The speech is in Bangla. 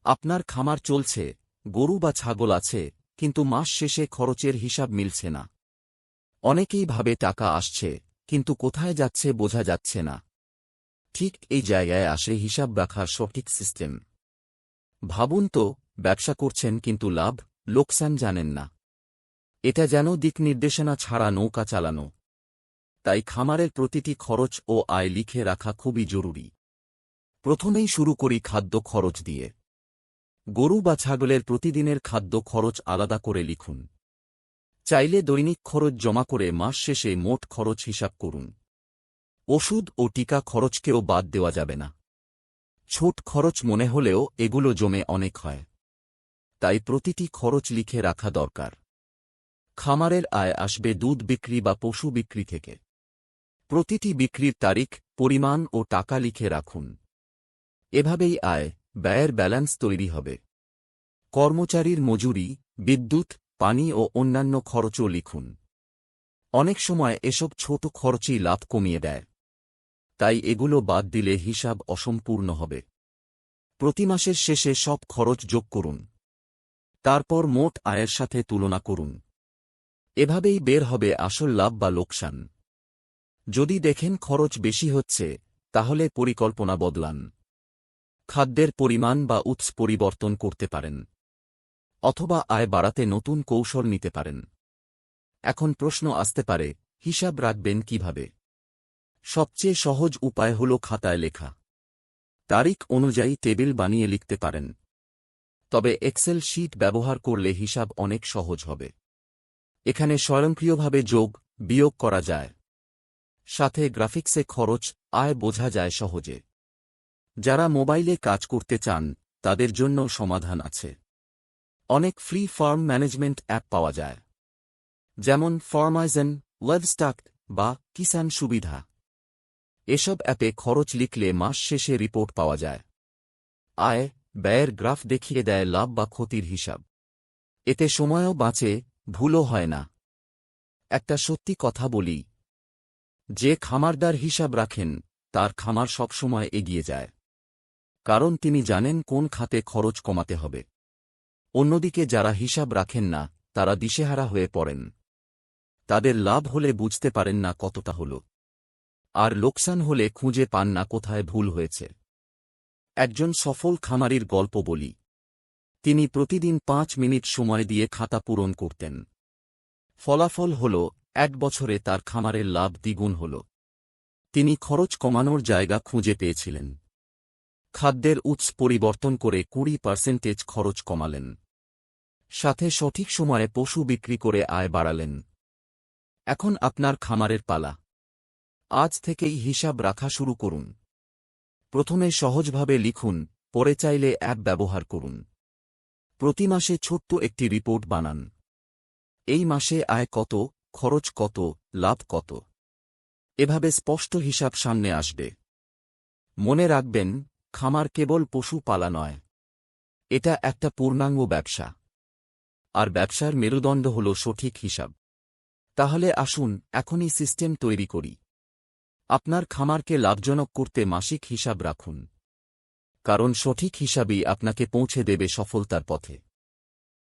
আপনার খামার চলছে, গরু বা ছাগল আছে, কিন্তু মাস শেষে খরচের হিসাব মিলছে না। অনেকেই ভাবে টাকা আসছে, কিন্তু কোথায় যাচ্ছে বোঝা যাচ্ছে না। ঠিক এই জায়গায় আসে হিসাব রাখার সঠিক সিস্টেম। ভাবুন তো, ব্যবসা করছেন কিন্তু লাভ, লোকসান জানেন না। এটা যেন দিক নির্দেশনা ছাড়া নৌকা চালানো। তাই খামারের প্রতিটি খরচ ও আয় লিখে রাখা খুবই জরুরি। প্রথমেই শুরু করি খাদ্য খরচ দিয়ে। গরু বা ছাগলের প্রতিদিনের খাদ্য খরচ আলাদা করে লিখুন। চাইলে দৈনিক খরচ জমা করে মাস শেষে মোট খরচ হিসাব করুন। ওষুধ ও টিকা খরচকেও বাদ দেওয়া যাবে না। ছোট খরচ মনে হলেও এগুলো জমে অনেক হয়। তাই প্রতিটি খরচ লিখে রাখা দরকার। খামারের আয় আসবে দুধ বিক্রি বা পশু বিক্রি থেকে। প্রতিটি বিক্রির তারিখ, পরিমাণ ও টাকা লিখে রাখুন। এভাবেই আয়, ব্যয়ের ব্যালেন্স তৈরি হবে। কর্মচারীর মজুরি, বিদ্যুৎ, পানি ও অন্যান্য খরচও লিখুন। অনেক সময় এসব ছোট খরচই লাভ কমিয়ে দেয়। তাই এগুলো বাদ দিলে হিসাব অসম্পূর্ণ হবে। প্রতি মাসের শেষে সব খরচ যোগ করুন। তারপর মোট আয়ের সাথে তুলনা করুন। এভাবেই বের হবে আসল লাভ বা লোকসান। যদি দেখেন খরচ বেশি হচ্ছে, তাহলে পরিকল্পনা বদলান। খাদ্যের পরিমাণ বা উৎস পরিবর্তন করতে পারেন। অথবা আয় বাড়াতে নতুন কৌশল নিতে পারেন। এখন প্রশ্ন আসতে পারে, হিসাব রাখবেন কিভাবে? সবচেয়ে সহজ উপায় হল খাতায় লেখা। তারিখ অনুযায়ী টেবিল বানিয়ে লিখতে পারেন। তবে এক্সেল শীট ব্যবহার করলে হিসাব অনেক সহজ হবে। এখানে স্বয়ংক্রিয়ভাবে যোগ, বিয়োগ করা যায়। সাথে গ্রাফিক্সে খরচ, আয় বোঝা যায় সহজে। যারা মোবাইলে কাজ করতে চান, তাদের জন্য সমাধান আছে। অনেক ফ্রি ফার্ম ম্যানেজমেন্ট অ্যাপ পাওয়া যায়, যেমন ফার্মাইজেন, ওয়েবস্টাক বা কিষান সুবিধা। এসব অ্যাপে খরচ লিখলে মাস শেষে রিপোর্ট পাওয়া যায়। আয়, ব্যয়ের গ্রাফ দেখিয়ে দেয় লাভ বা ক্ষতির হিসাব। এতে সময়ও বাঁচে, ভুলও হয় না। একটা সত্যি কথা বলি, যে খামারদার হিসাব রাখেন, তার খামার সবসময় এগিয়ে যায়। কারণ তিনি জানেন কোন খাতে খরচ কমাতে হবে। অন্যদিকে যারা হিসাব রাখেন না, তারা দিশেহারা হয়ে পড়েন। তাদের লাভ হলে বুঝতে পারেন না কতটা হল, আর লোকসান হলে খুঁজে পান না কোথায় ভুল হয়েছে। একজন সফল খামারির গল্প বলি। তিনি প্রতিদিন 5 মিনিট সময় দিয়ে খাতা পূরণ করতেন। ফলাফল হল, 1 বছরে তার খামারের লাভ দ্বিগুণ হল। তিনি খরচ কমানোর জায়গা খুঁজে পেয়েছিলেন। খাদ্যের উৎস পরিবর্তন করে 20% খরচ কমালেন। সাথে সঠিক সময়ে পশু বিক্রি করে আয় বাড়ালেন। এখন আপনার খামারের পালা। আজ থেকেই হিসাব রাখা শুরু করুন। প্রথমে সহজভাবে লিখুন, পরে চাইলে অ্যাপ ব্যবহার করুন। প্রতি মাসে ছোট্ট একটি রিপোর্ট বানান। এই মাসে আয় কত, খরচ কত, লাভ কত। এভাবে স্পষ্ট হিসাব সামনে আসবে। মনে রাখবেন, খামার কেবল পশু পালা নয়। এটা একটা পূর্ণাঙ্গ ব্যবসা। আর ব্যবসার মেরুদণ্ড হল সঠিক হিসাব। তাহলে আসুন এখনই সিস্টেম তৈরি করি। আপনার খামারকে লাভজনক করতে মাসিক হিসাব রাখুন। কারণ সঠিক হিসাবই আপনাকে পৌঁছে দেবে সফলতার পথে।